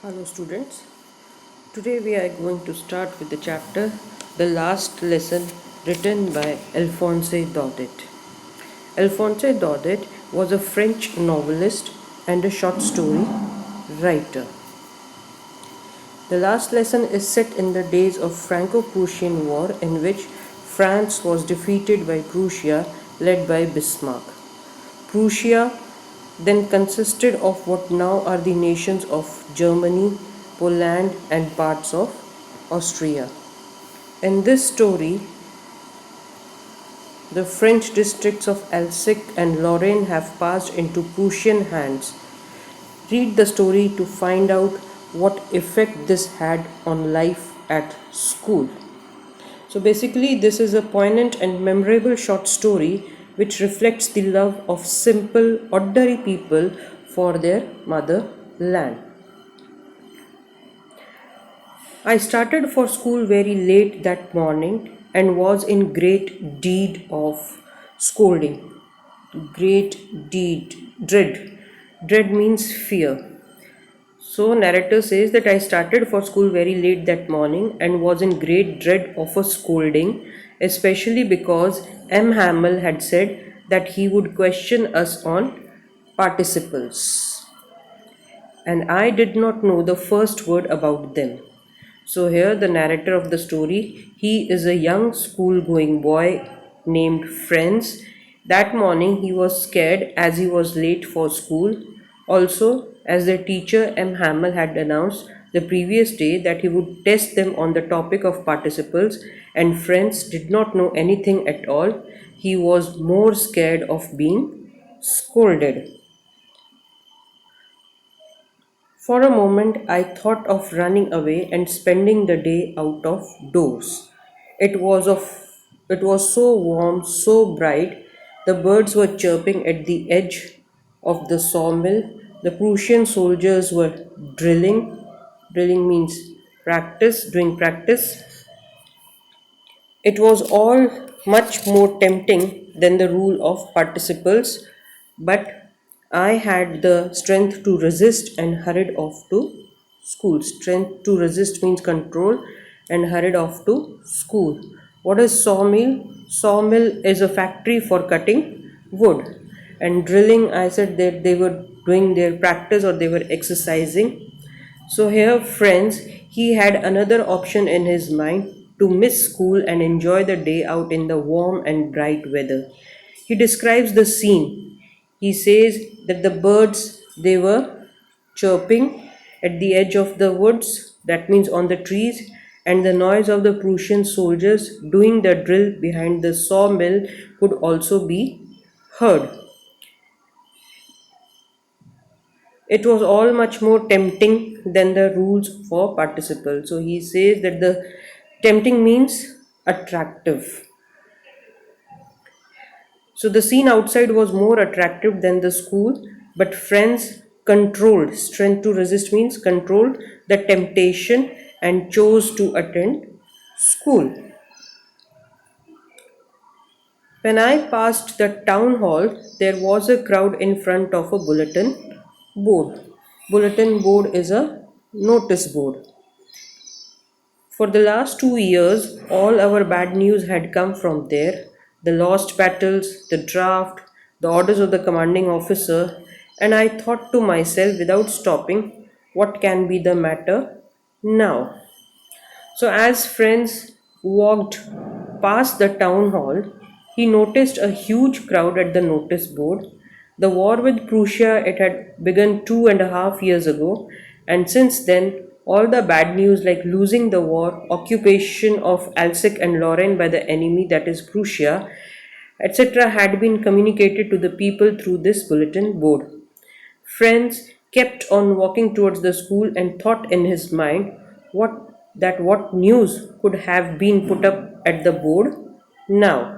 Hello students. Today we are going to start with the chapter The Last Lesson written by Alphonse Daudet. Alphonse Daudet was a French novelist and a short story writer. The Last Lesson is set in the days of Franco-Prussian War in which France was defeated by Prussia led by Bismarck. Prussia then consisted of what now are the nations of Germany, Poland, and parts of Austria. In this story, the French districts of Alsace and Lorraine have passed into Prussian hands. Read the story to find out what effect this had on life at school. So basically, this is a poignant and memorable short story which reflects the love of simple, ordinary people for their motherland. I started for school very late that morning and was in great deed of scolding. Great deed, dread. Dread means fear. So, narrator says that I started for school very late that morning and was in great dread of a scolding, especially because M. Hamel had said that he would question us on participles. And I did not know the first word about them. So, here the narrator of the story, he is a young school going boy named Franz. That morning he was scared as he was late for school. Also, as the teacher M. Hamel had announced the previous day that he would test them on the topic of participles, and Franz did not know anything at all, he was more scared of being scolded. For a moment I thought of running away and spending the day out of doors. It was of it was so warm, so bright. The birds were chirping at the edge of the sawmill. The Prussian soldiers were drilling. Drilling means practice, doing practice. It was all much more tempting than the rule of participles, but I had the strength to resist and hurried off to school. Strength to resist means control and hurried off to school. What is sawmill? Sawmill is a factory for cutting wood. And drilling, I said that they were doing their practice or they were exercising. So, here, friends, he had another option in his mind to miss school and enjoy the day out in the warm and bright weather. He describes the scene. He says that the birds they were chirping at the edge of the woods, that means on the trees, and the noise of the Prussian soldiers doing the drill behind the sawmill could also be heard. It was all much more tempting than the rules for participle. So he says that the tempting means attractive. So the scene outside was more attractive than the school, but friends controlled. Strength to resist means controlled the temptation and chose to attend school. When I passed the town hall, there was a crowd in front of a bulletin board. Bulletin board is a notice board. For the last 2 years, all our bad news had come from there, the lost battles, the draft, the orders of the commanding officer, and I thought to myself without stopping, what can be the matter now? So, as friends walked past the town hall, he noticed a huge crowd at the notice board. The war with Prussia it had begun 2.5 years ago, and since then, all the bad news like losing the war, occupation of Alsace and Lorraine by the enemy, that is Prussia, etc., had been communicated to the people through this bulletin board. Franz kept on walking towards the school and thought in his mind what news could have been put up at the board now.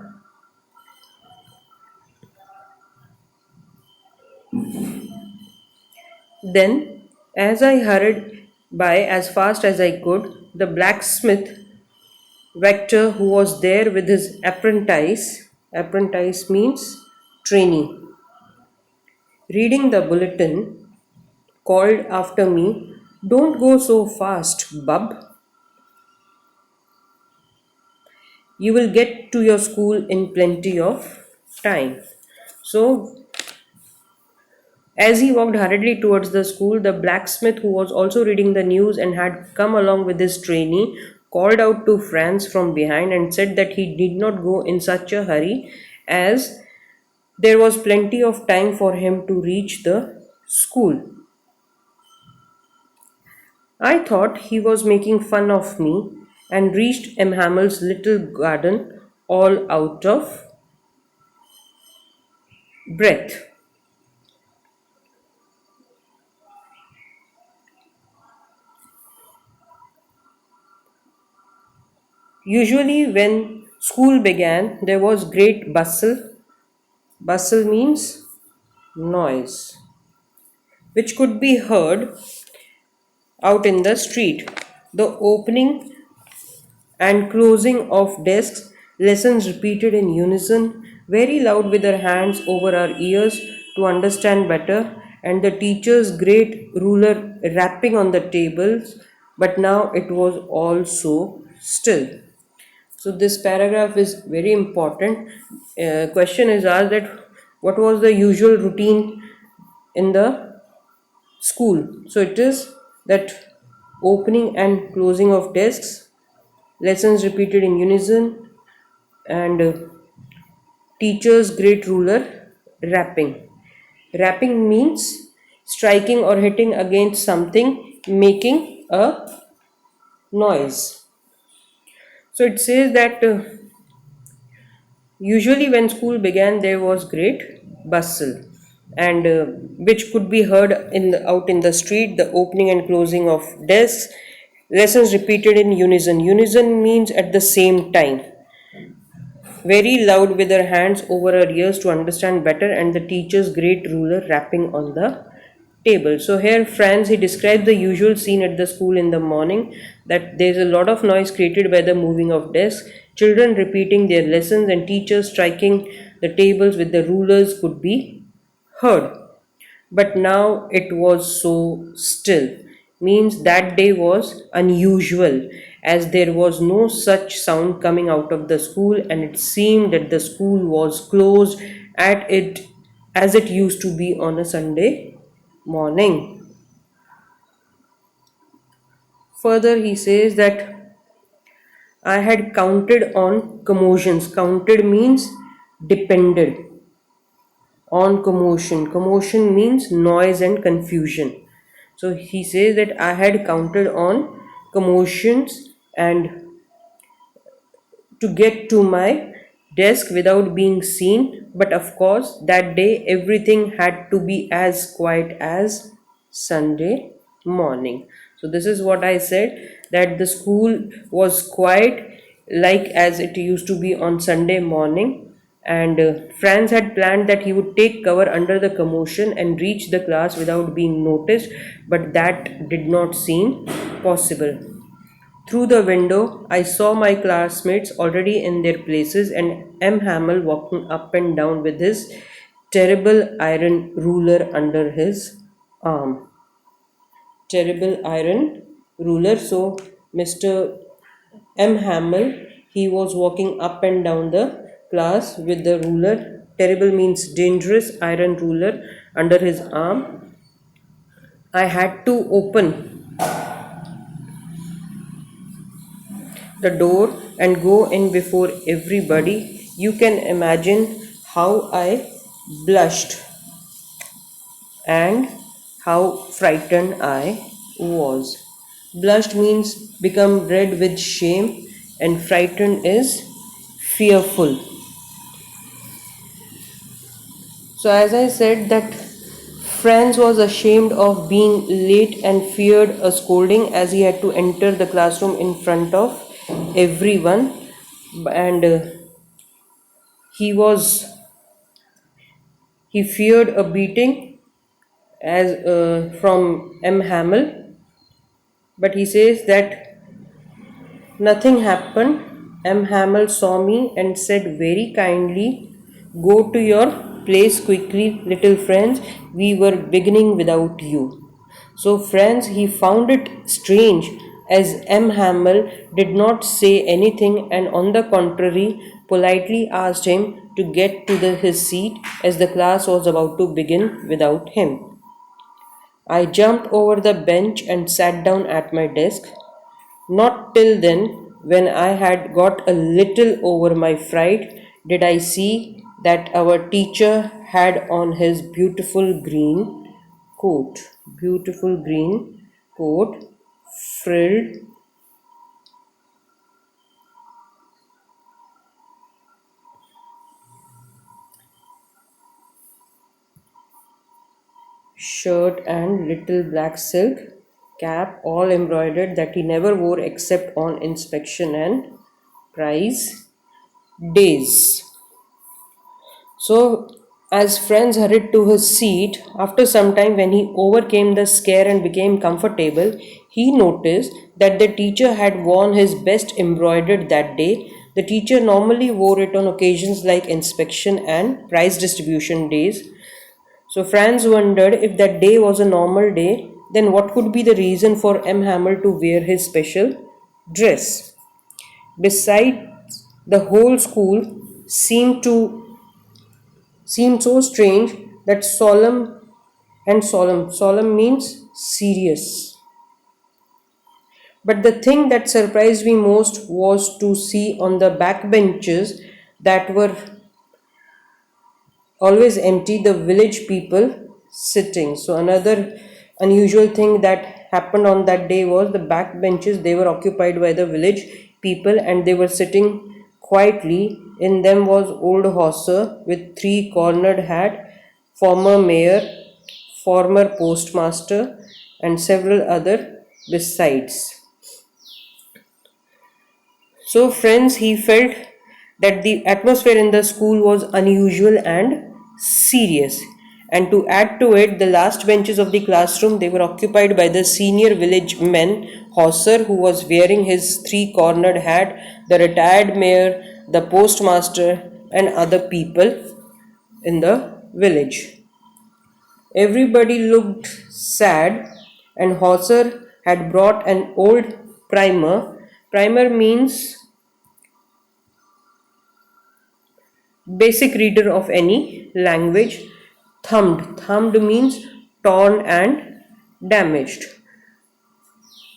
Then, as I hurried by as fast as I could, the blacksmith Vector, who was there with his apprentice means trainee, reading the bulletin, called after me, Don't go so fast, bub. You will get to your school in plenty of time. So, as he walked hurriedly towards the school, the blacksmith, who was also reading the news and had come along with his trainee, called out to Franz from behind and said that he did not go in such a hurry, as there was plenty of time for him to reach the school. I thought he was making fun of me and reached M. Hamel's little garden all out of breath. Usually, when school began, there was great bustle. Bustle means noise, which could be heard out in the street. The opening and closing of desks, lessons repeated in unison, very loud with our hands over our ears to understand better, and the teacher's great ruler rapping on the tables, but now it was all so still. So this paragraph is very important. Question is asked that what was the usual routine in the school? So it is that opening and closing of desks, lessons repeated in unison, and teacher's great ruler rapping. Rapping means striking or hitting against something, making a noise. So it says that usually, when school began, there was great bustle, and which could be heard out in the street, the opening and closing of desks, lessons repeated in unison. Unison means at the same time, very loud with her hands over her ears to understand better, and the teacher's great ruler rapping on the table. So here, Franz, he describes the usual scene at the school in the morning, that there's a lot of noise created by the moving of desks, children repeating their lessons, and teachers striking the tables with the rulers could be heard. But now it was so still, means that day was unusual, as there was no such sound coming out of the school, and it seemed that the school was closed at it as it used to be on a Sunday morning. Further, he says that I had counted on commotions. Counted means depended on commotion. Commotion means noise and confusion. So he says that I had counted on commotions and to get to my desk without being seen, but of course, that day everything had to be as quiet as Sunday morning. So, this is what I said, that the school was quiet like as it used to be on Sunday morning. And Franz had planned that he would take cover under the commotion and reach the class without being noticed, but that did not seem possible. Through the window, I saw my classmates already in their places and M. Hamel walking up and down with his terrible iron ruler under his arm. Terrible iron ruler. So, Mr. M. Hamel, he was walking up and down the class with the ruler. Terrible means dangerous, iron ruler under his arm. I had to open the door and go in before everybody. You can imagine how I blushed and how frightened I was. Blushed means become red with shame, and frightened is fearful. So, as I said, that Franz was ashamed of being late and feared a scolding, as he had to enter the classroom in front of everyone, and he was he feared a beating as from M. Hamel, but he says that nothing happened. M. Hamel saw me and said very kindly, "Go to your place quickly, little friends. We were beginning without you." So, friends, he found it strange as M. Hamel did not say anything and, on the contrary, politely asked him to get to his seat as the class was about to begin without him. I jumped over the bench and sat down at my desk. Not till then, when I had got a little over my fright, did I see that our teacher had on his beautiful green coat, frilled shirt, and little black silk cap, all embroidered, that he never wore except on inspection and prize days. So, as Franz hurried to his seat, after some time, when he overcame the scare and became comfortable, he noticed that the teacher had worn his best embroidered that day. The teacher normally wore it on occasions like inspection and prize distribution days. So, Franz wondered if that day was a normal day, then what could be the reason for M. Hamel to wear his special dress? Besides, the whole school seemed so strange that solemn means serious. But the thing that surprised me most was to see on the backbenches that were always empty, the village people sitting. So another unusual thing that happened on that day was the back benches, they were occupied by the village people and they were sitting quietly. In them was old Hauser with three cornered hat, former mayor, former postmaster, and several other besides. So, friends, he felt that the atmosphere in the school was unusual and serious. And to add to it, the last benches of the classroom, they were occupied by the senior village men, Hauser, who was wearing his three-cornered hat, the retired mayor, the postmaster, and other people in the village. Everybody looked sad, and Hauser had brought an old primer. Primer means basic reader of any language. Thumbed means torn and damaged.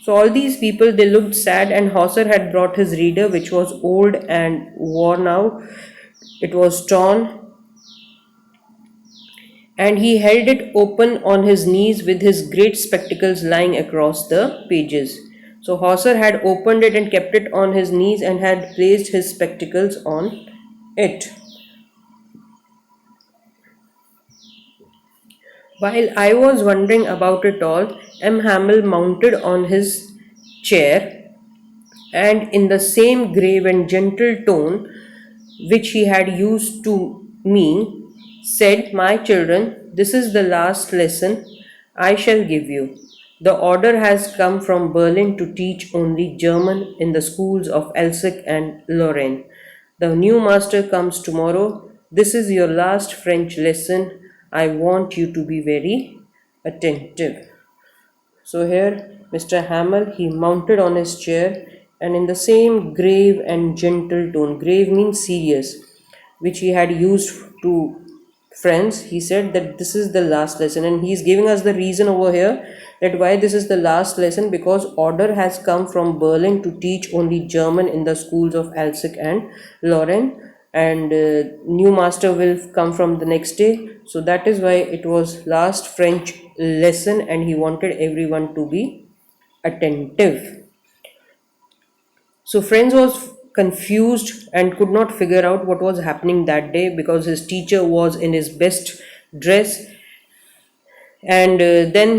So all these people, they looked sad, and Hauser had brought his reader, which was old and worn out. It was torn, and he held it open on his knees with his great spectacles lying across the pages. So Hauser had opened it and kept it on his knees and had placed his spectacles on it. While I was wondering about it all, M. Hamel mounted on his chair and, in the same grave and gentle tone which he had used to me, said, "My children, this is the last lesson I shall give you. The order has come from Berlin to teach only German in the schools of Alsace and Lorraine. The new master comes tomorrow. This is your last French lesson. I want you to be very attentive." So here Mr. Hamel, he mounted on his chair and, in the same grave and gentle tone, grave means serious, which he had used to friends, he said that this is the last lesson, and he is giving us the reason over here that why this is the last lesson, because order has come from Berlin to teach only German in the schools of Alsace and Lorraine, and new master will come from the next day. So that is why it was last French lesson, and he wanted everyone to be attentive. So Franz was confused and could not figure out what was happening that day, because his teacher was in his best dress. And then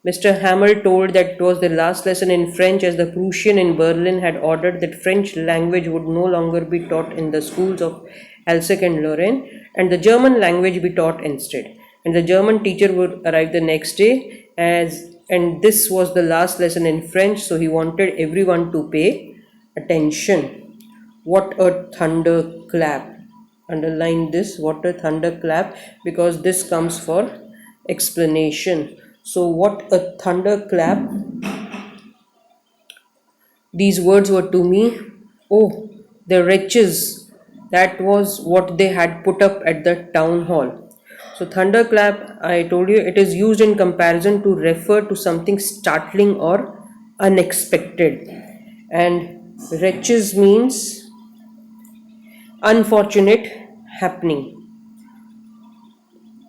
Mr. Hamel told that it was the last lesson in French, as the Prussian in Berlin had ordered that French language would no longer be taught in the schools of Alsace and Lorraine, and the German language be taught instead. And the German teacher would arrive the next day, and this was the last lesson in French, so he wanted everyone to pay attention. What a thunderclap! Underline this, what a thunderclap, because this comes for explanation. So, what a thunderclap these words were to me. Oh, the wretches! That was what they had put up at the town hall. So, thunderclap, I told you, it is used in comparison to refer to something startling or unexpected. And wretches means unfortunate happening.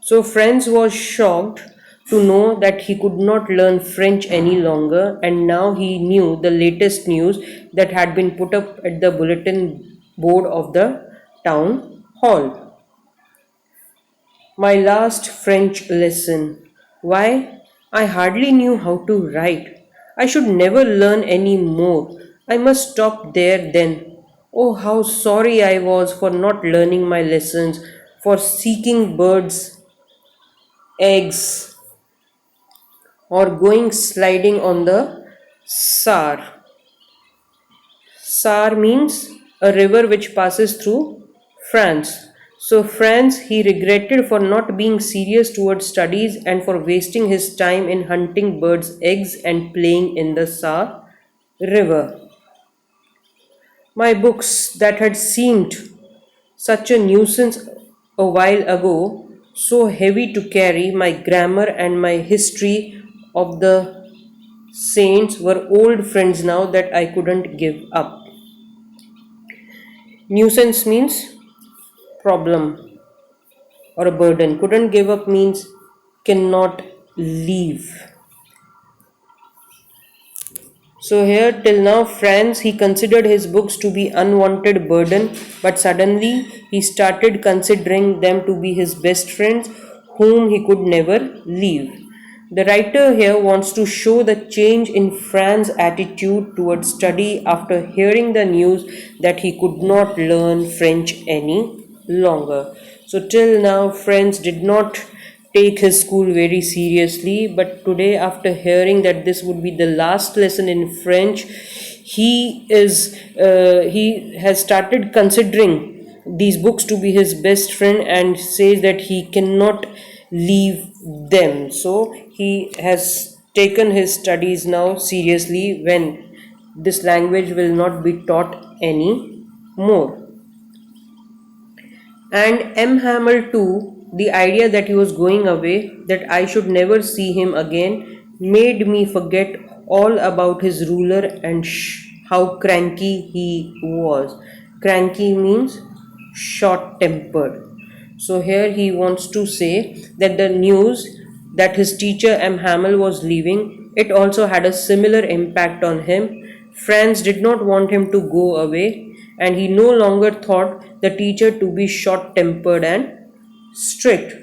So Franz was shocked to know that he could not learn French any longer, and now he knew the latest news that had been put up at the bulletin board of the town hall. My last French lesson. Why? I hardly knew how to write. I should never learn any more. I must stop there then. Oh, how sorry I was for not learning my lessons, for seeking birds' eggs, or going sliding on the Saar. Saar means a river which passes through France. So, France he regretted for not being serious towards studies and for wasting his time in hunting birds' eggs and playing in the Saar river. My books that had seemed such a nuisance a while ago, so heavy to carry, my grammar and my history of the saints were old friends now that I couldn't give up. Nuisance means problem or a burden. Couldn't give up means cannot leave. So here till now, friends, he considered his books to be unwanted burden, but suddenly he started considering them to be his best friends, whom he could never leave. The writer here wants to show the change in Fran's attitude towards study after hearing the news that he could not learn French any longer. So till now, friends did not take his school very seriously, but today, after hearing that this would be the last lesson in French, he has started considering these books to be his best friend and says that he cannot leave them. So he has taken his studies now seriously when this language will not be taught any more. And M. Hamel too, the idea that he was going away, that I should never see him again, made me forget all about his ruler and how cranky he was. Cranky means short tempered. So here he wants to say that the news that his teacher M. Hamel was leaving, it also had a similar impact on him. Franz did not want him to go away, and he no longer thought the teacher to be short tempered and strict.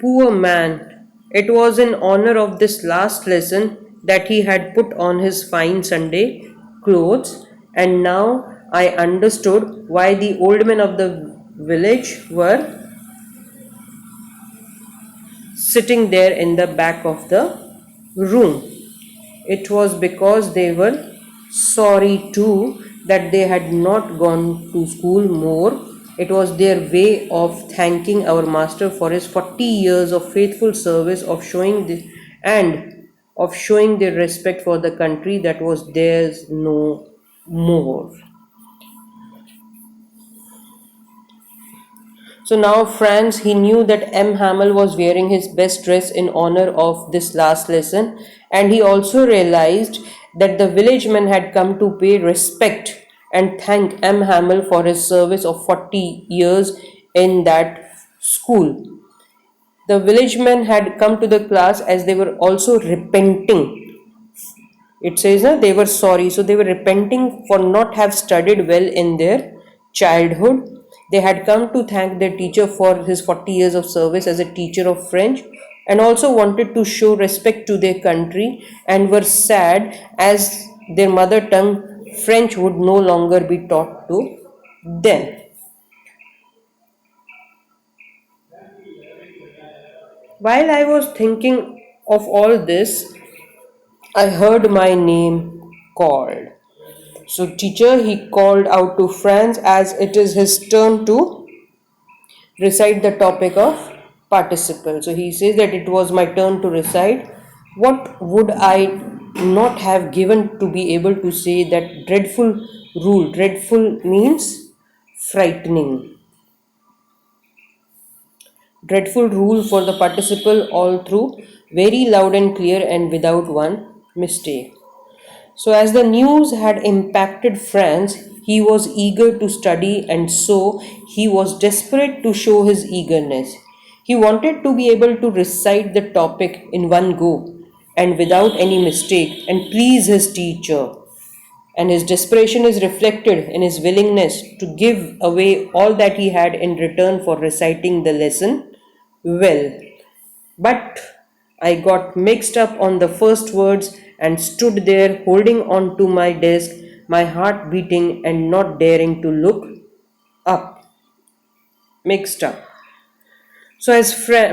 Poor man! It was in honor of this last lesson that he had put on his fine Sunday clothes, and now I understood why the old men of the village were sitting there in the back of the room. It was because they were sorry too that they had not gone to school more. It was their way of thanking our master for his 40 years of faithful service and of showing their respect for the country that was theirs no more. So now, Franz, he knew that M. Hamel was wearing his best dress in honor of this last lesson, and he also realized that the village men had come to pay respect and thank M. Hamel for his service of 40 years in that school. The village men had come to the class as they were also repenting. It says that they were sorry, so they were repenting for not have studied well in their childhood. They had come to thank their teacher for his 40 years of service as a teacher of French, and also wanted to show respect to their country, and were sad as their mother tongue French would no longer be taught to them. While I was thinking of all this, I heard my name called. So, teacher, he called out to Franz as it is his turn to recite the topic of participle. So he says that it was my turn to recite. What would I not have given to be able to say that dreadful rule? Dreadful means frightening. Dreadful rule for the participle all through, very loud and clear and without one mistake. So, as the news had impacted France, he was eager to study, and so he was desperate to show his eagerness. He wanted to be able to recite the topic in one go and without any mistake and please his teacher. And his desperation is reflected in his willingness to give away all that he had in return for reciting the lesson well. But I got mixed up on the first words and stood there holding on to my desk, my heart beating and not daring to look up. Mixed up. So,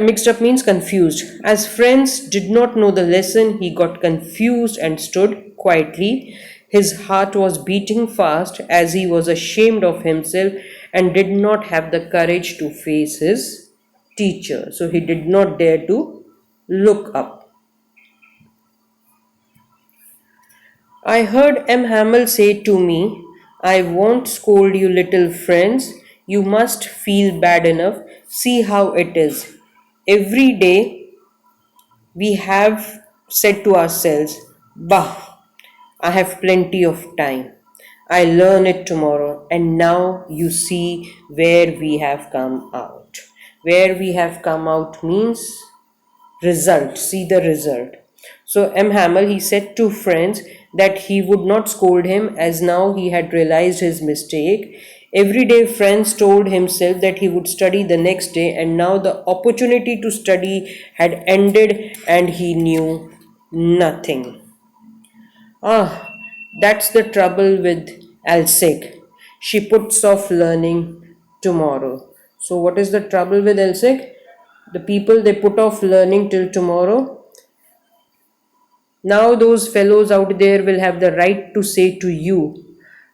mixed up means confused. As friends did not know the lesson, he got confused and stood quietly. His heart was beating fast as he was ashamed of himself and did not have the courage to face his teacher. So, he did not dare to look up. I heard M. Hamel say to me, I won't scold you, little friends. You must feel bad enough. See how it is. Every day we have said to ourselves, Bah, I have plenty of time. I learn it tomorrow. And now you see where we have come out. Where we have come out means result, see the result. So M. Hamel, he said to friends that he would not scold him as now he had realized his mistake. Every day friends told himself that he would study the next day, and now the opportunity to study had ended and he knew nothing. Ah, that's the trouble with Elsig. She puts off learning tomorrow. So what is the trouble with Elsig? The people, they put off learning till tomorrow. Now those fellows out there will have the right to say to you,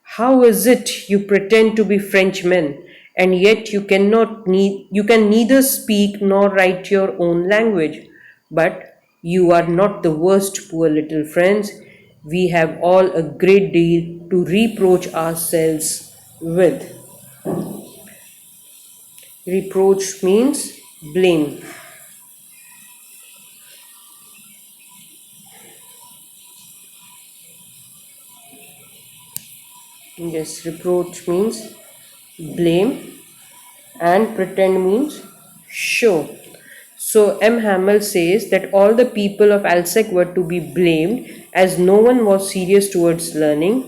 how is it you pretend to be Frenchmen and yet you can neither speak nor write your own language? But you are not the worst, poor little friends. We have all a great deal to reproach ourselves with. Reproach means blame. Yes, reproach means blame and pretend means show. So M. Hamel says that all the people of Alsec were to be blamed as no one was serious towards learning.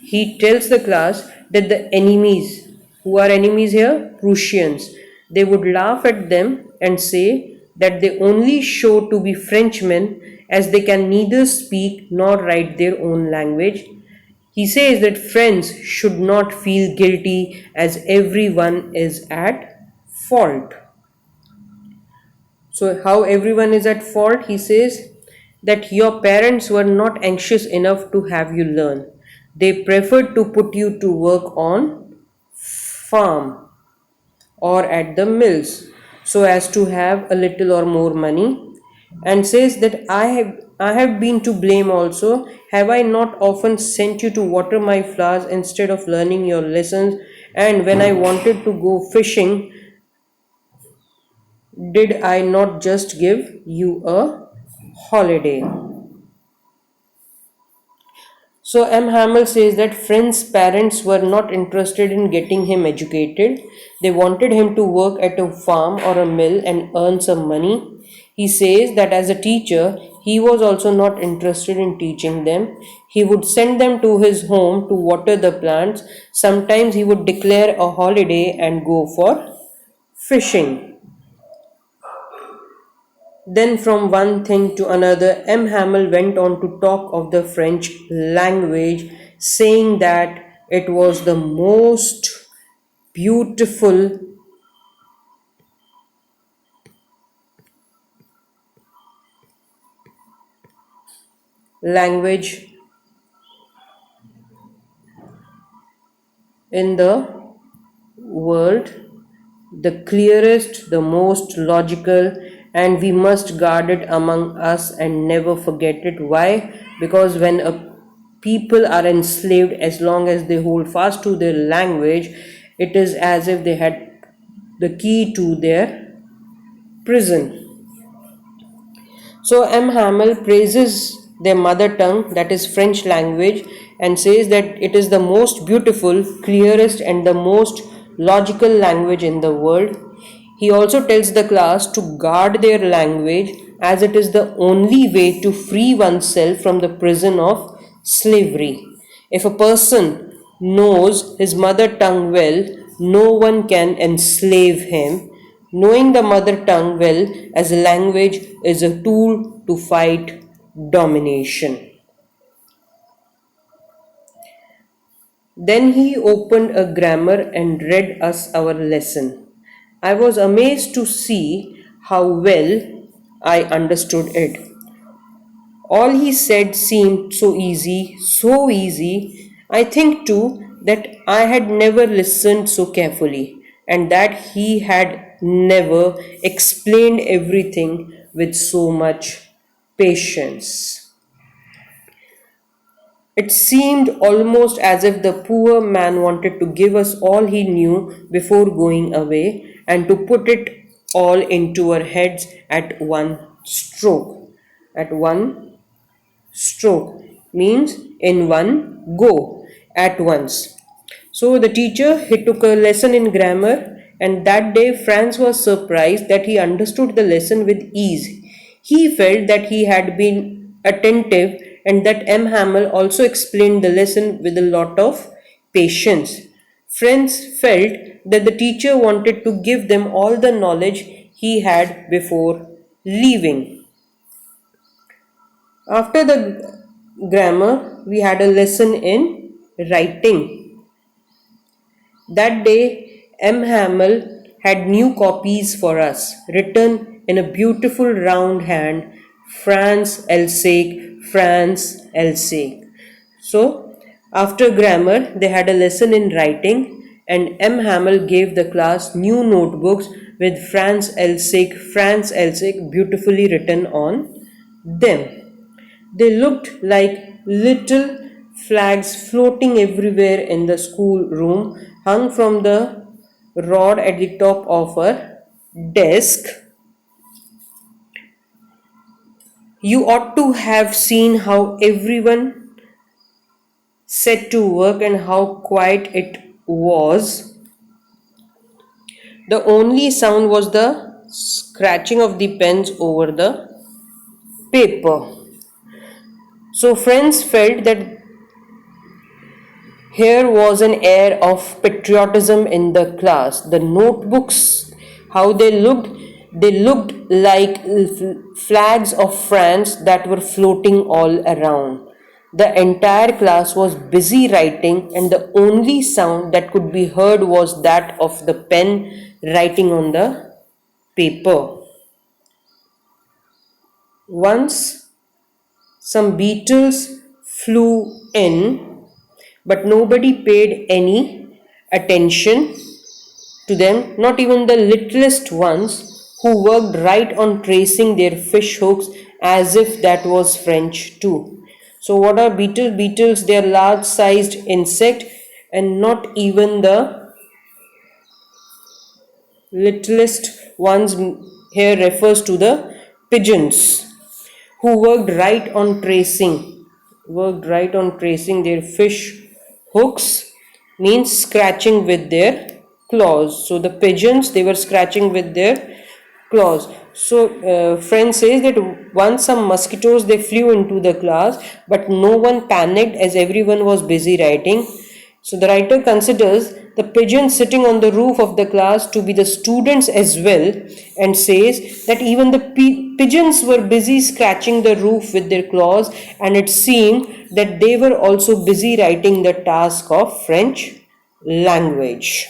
He tells the class that the enemies, who are enemies here? Prussians, they would laugh at them and say that they only show to be Frenchmen as they can neither speak nor write their own language. He says that friends should not feel guilty as everyone is at fault. So, how everyone is at fault? He says that your parents were not anxious enough to have you learn. They preferred to put you to work on farm or at the mills so as to have a little or more money, and says that I have been to blame also. Have I not often sent you to water my flowers instead of learning your lessons? And when I wanted to go fishing, did I not just give you a holiday? So M. Hamel says that Friend's parents were not interested in getting him educated. They wanted him to work at a farm or a mill and earn some money. He says that as a teacher, he was also not interested in teaching them. He would send them to his home to water the plants. Sometimes he would declare a holiday and go for fishing. Then, from one thing to another, M. Hamel went on to talk of the French language, saying that it was the most beautiful language in the world, the clearest, the most logical, and we must guard it among us and never forget it. Why? Because when a people are enslaved, as long as they hold fast to their language, it is as if they had the key to their prison. So M. Hamel praises their mother tongue, that is French language, and says that it is the most beautiful, clearest, and the most logical language in the world. He also tells the class to guard their language as it is the only way to free oneself from the prison of slavery. If a person knows his mother tongue well, no one can enslave him. Knowing the mother tongue well as a language is a tool to fight domination. Then he opened a grammar and read us our lesson. I was amazed to see how well I understood it. All he said seemed so easy, so easy. I think too that I had never listened so carefully and that he had never explained everything with so much patience. It seemed almost as if the poor man wanted to give us all he knew before going away and to put it all into our heads at one stroke. At one stroke means in one go at once. So the teacher he took a lesson in grammar, and that day Franz was surprised that he understood the lesson with ease. He felt that he had been attentive and that M. Hamel also explained the lesson with a lot of patience. Franz felt that the teacher wanted to give them all the knowledge he had before leaving. After the grammar, we had a lesson in writing. That day, M. Hamel had new copies for us, written in a beautiful round hand, Franz Elsake, Franz Elsake. So, after grammar, they had a lesson in writing, and M. Hamel gave the class new notebooks with Franz Elsake beautifully written on them. They looked like little flags floating everywhere in the schoolroom, hung from the rod at the top of her desk. You ought to have seen how everyone set to work and how quiet it was. The only sound was the scratching of the pens over the paper. So, friends felt that here was an air of patriotism in the class. The notebooks, how they looked like flags of France that were floating all around. The entire class was busy writing, and the only sound that could be heard was that of the pen writing on the paper. Once some beetles flew in, but nobody paid any attention to them, not even the littlest ones who worked right on tracing their fish hooks as if that was French too. So, what are beetles? Beetles, they are large sized insect, and not even the littlest ones here refers to the pigeons who worked right on tracing their fish hooks, means scratching with their claws. So the pigeons, they were scratching with their claws. So friend says that once some mosquitoes they flew into the class, but no one panicked as everyone was busy writing. So the writer considers the pigeons sitting on the roof of the class to be the students as well, and says that even the pigeons were busy scratching the roof with their claws, and it seemed that they were also busy writing the task of French language.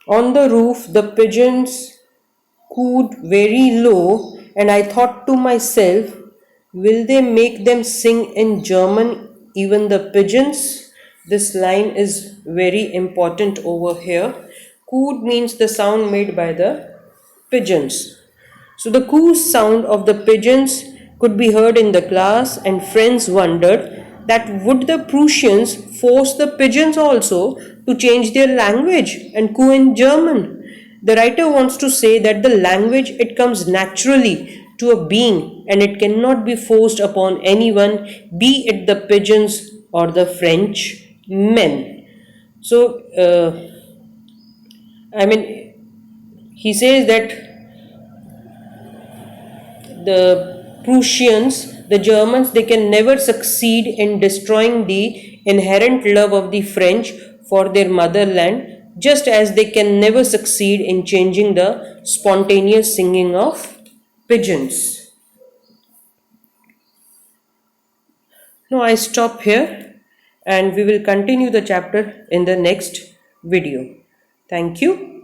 On the roof, the pigeons cooed very low, and I thought to myself, will they make them sing in German, even the pigeons? This line is very important over here. Coot means the sound made by the pigeons. So the coo sound of the pigeons could be heard in the class, and friends wondered that would the Prussians force the pigeons also to change their language and coo in German. The writer wants to say that the language it comes naturally to a being and it cannot be forced upon anyone, be it the pigeons or the French men. So, he says that the Prussians, the Germans, they can never succeed in destroying the inherent love of the French for their motherland, just as they can never succeed in changing the spontaneous singing of pigeons. Now I stop here and we will continue the chapter in the next video. Thank you.